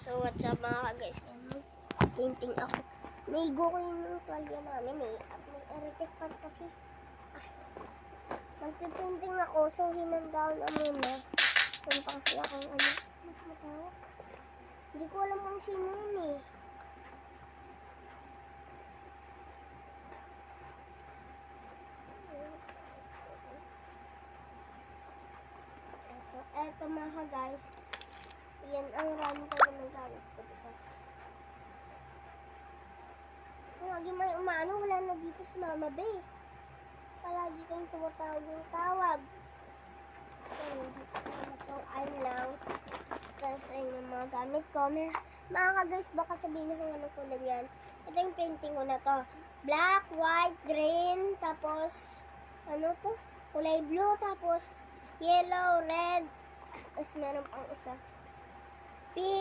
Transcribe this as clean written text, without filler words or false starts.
So what's up mga guys, painting ako. Naigo ko yung tuwalya namin eh. May eritek pa kasi. Magpipainting ako, so hinandaon na muna. Kung pa kasi akong matawag. Hindi ko alam kung sino yun eh. Eto mga guys. Yan ang rami ko na gamit ko dito. Lagi may umano, wala na dito si Mama Bay. Palagi kang tumatawag yung tawag. So, I'm lang. Kasi yung mga gamit ko. Mga guys, baka sabihin ko ano kulay yan. Ito yung painting ko na to. Black, white, green, tapos, ano to? Kulay blue, tapos, yellow, red, tapos meron pang isa. Pink.